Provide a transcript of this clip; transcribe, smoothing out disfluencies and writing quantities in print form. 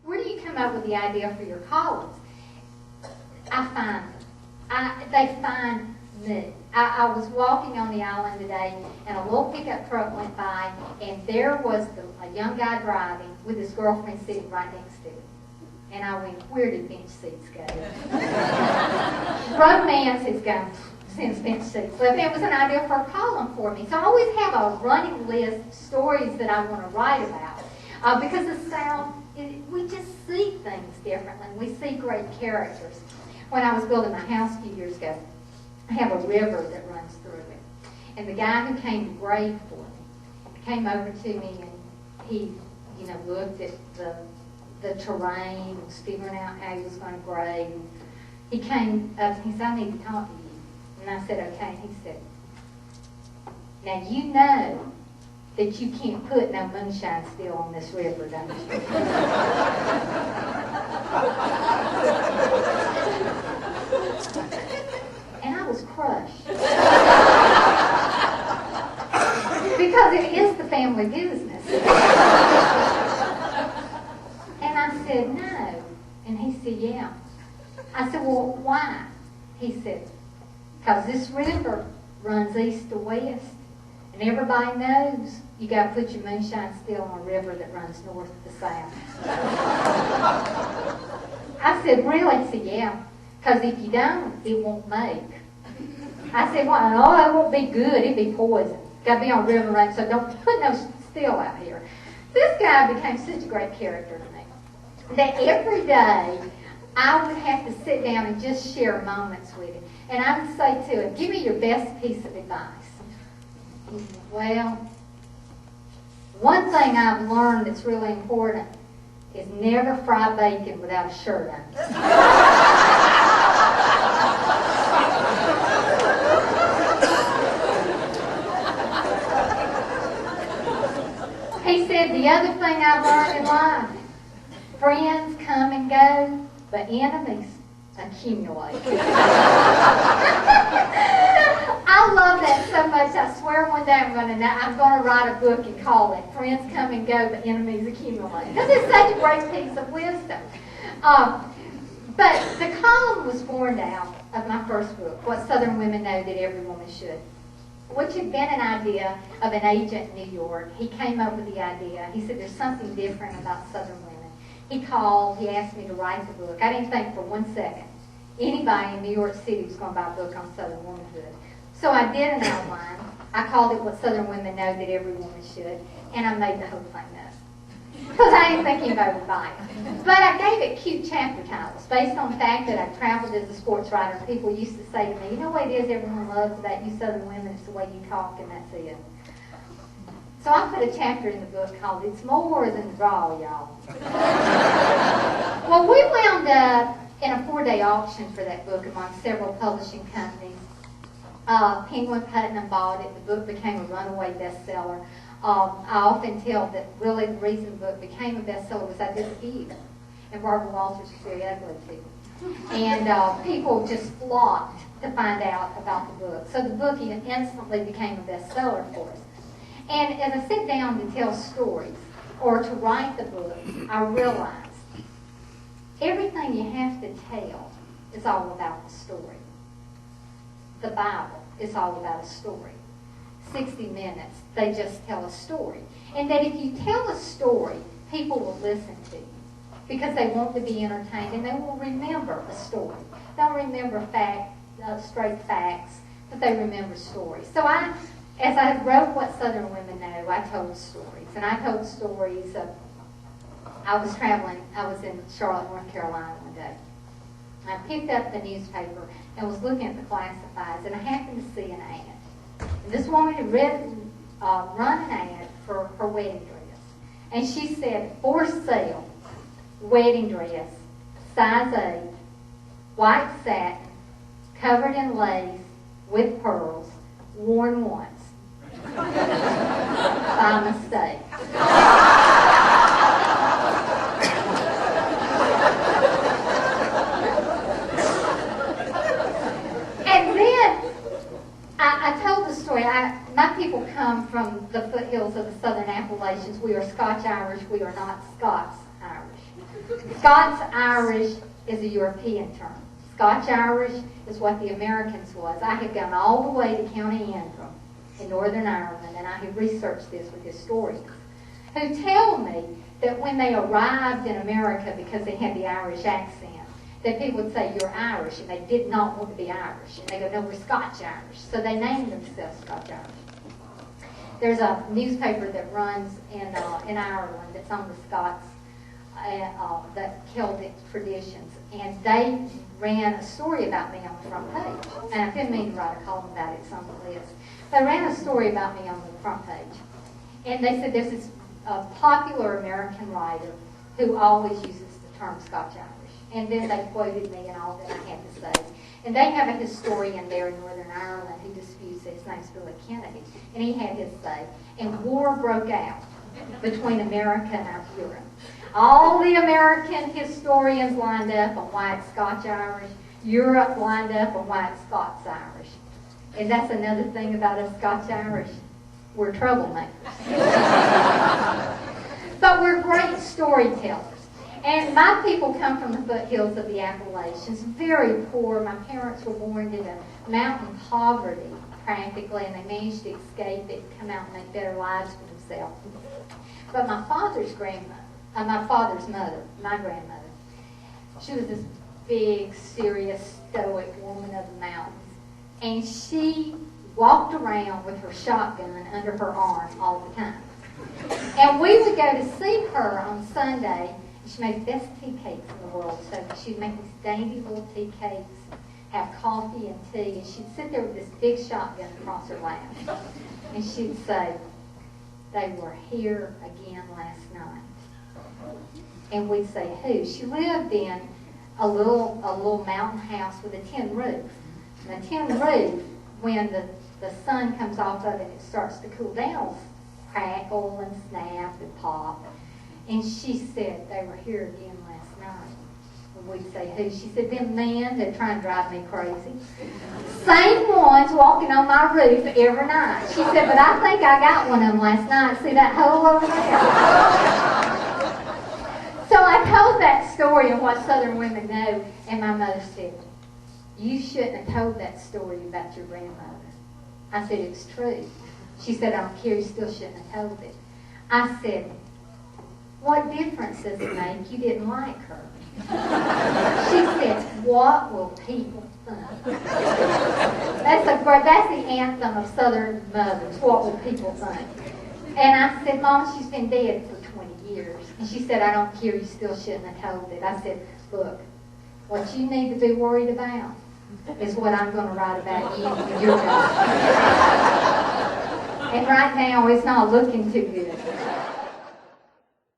where do you come up with the idea for your columns? I find them. They find me. I was walking on the island today, and a little pickup truck went by, and there was a young guy driving with his girlfriend sitting right next to him. And I went, where did bench seats go? Romance has gone since bench seats. So it was an idea for a column for me. So I always have a running list of stories that I want to write about. Because the South, we just see things differently. We see great characters. When I was building my house a few years ago, I have a river that runs through it. And the guy who came to grade for me came over to me, and he, looked at the terrain, was figuring out how he was going to grade. He came up and he said, I need to talk to you. And I said, okay. He said, now you know that you can't put no moonshine still on this river, don't you? And I was crushed. Because it is the family business. And I said, no. And he said, yeah. I said, well, why? He said, because this river runs east to west. And everybody knows you got to put your moonshine still on a river that runs north to south. I said, really? He said, yeah. Because if you don't, it won't make. I said, well, no, it won't be good. It'd be poison. Got to be on river run, so don't put no still out here. This guy became such a great character to me that every day I would have to sit down and just share moments with him. And I would say to him, give me your best piece of advice. He said, well, one thing I've learned that's really important is never fry bacon without a shirt on it. He said, the other thing I've learned in life, friends come and go, but enemies accumulate. I love that so much. I swear one day I'm going to write a book and call it "Friends Come and Go, but Enemies Accumulate." Because it's such a great piece of wisdom. But the column was born out of my first book, What Southern Women Know That Every Woman Should, which had been an idea of an agent in New York. He came up with the idea. He said, there's something different about Southern women. He called. He asked me to write the book. I didn't think for 1 second anybody in New York City was going to buy a book on Southern womanhood. So I did an outline. I called it What Southern Women Know That Every Woman Should, and I made the whole thing up. Because I didn't think anybody would buy it. But I gave it cute chapter titles based on the fact that I traveled as a sports writer. People used to say to me, you know what it is everyone loves about you Southern women? It's the way you talk, and that's it. So I put a chapter in the book called It's More Than the Draw, Y'all. Well, we wound up in a 4-day auction for that book among several publishing companies. Penguin Putnam bought it. The book became a runaway bestseller. I often tell that really the reason the book became a bestseller was I did the view. And Barbara Walters was very ugly too. And people just flocked to find out about the book. So the book instantly became a bestseller for us. And as I sit down to tell stories or to write the book, I realized everything you have to tell is all about the story. The Bible is all about a story. 60 Minutes, they just tell a story. And that if you tell a story, people will listen to you because they want to be entertained and they will remember a story. They'll remember straight facts, but they remember stories. So as I wrote What Southern Women Know, I told stories. And I told stories of, I was in Charlotte, North Carolina one day. I picked up the newspaper and was looking at the classifieds, and I happened to see an ad. And this woman had run an ad for her wedding dress. And she said, for sale, wedding dress, size 8, white satin, covered in lace, with pearls, worn once. By mistake. And then I told the story. My people come from the foothills of the Southern Appalachians. We are Scotch-Irish. We are not Scots-Irish. Scots-Irish is a European term. Scotch-Irish is what the Americans was. I have gone all the way to County Antrim in Northern Ireland, and I have researched this with historians who tell me that when they arrived in America, because they had the Irish accent, that people would say, "You're Irish," and they did not want to be Irish. And they go, "No, we're Scotch-Irish." So they named themselves Scotch-Irish. There's a newspaper that runs in Ireland that's on the Scots, that Celtic traditions, and they ran a story about me on the front page. And I didn't mean to write a column about it, it's on the list. They ran a story about me on the front page. And they said there's this popular American writer who always uses the term Scotch-Irish. And then they quoted me and all that I had to say. And they have a historian there in Northern Ireland who disputes it. His name's Billy Kennedy. And he had his say. And war broke out between America and Europe. All the American historians lined up on why it's Scotch-Irish. Europe lined up on why it's Scots-Irish. And that's another thing about us Scotch-Irish. We're troublemakers. But we're great storytellers. And my people come from the foothills of the Appalachians, very poor. My parents were born into mountain poverty, practically, and they managed to escape it, come out and make better lives for themselves. But my father's mother, my grandmother, she was this big, serious, stoic woman of the mountains. And she walked around with her shotgun under her arm all the time. And we would go to see her on Sunday. She made the best tea cakes in the world. So she'd make these dainty little tea cakes, have coffee and tea, and she'd sit there with this big shotgun across her lap. And she'd say, "They were here again last night." And we'd say, "Who?" She lived in a little mountain house with a tin roof. And the tin roof, when the sun comes off of it, it starts to cool down, crackle and snap and pop. And she said, "They were here again last night." And we'd say, "Who?" She said, "Them men that try and drive me crazy. Same ones walking on my roof every night." She said, "But I think I got one of them last night. See that hole over there?" So I told that story of what Southern women know, and my mother said, "You shouldn't have told that story about your grandmother." I said, "It's true." She said, "I don't care, you still shouldn't have told it." I said, "What difference does it make? You didn't like her." She said, "What will people think?" That's the anthem of Southern mothers. What will people think? And I said, "Mom, she's been dead for 20 years. And she said, "I don't care, you still shouldn't have told it." I said, "Look, what you need to be worried about is what I'm going to write about you when you're done." And right now, it's not looking too good.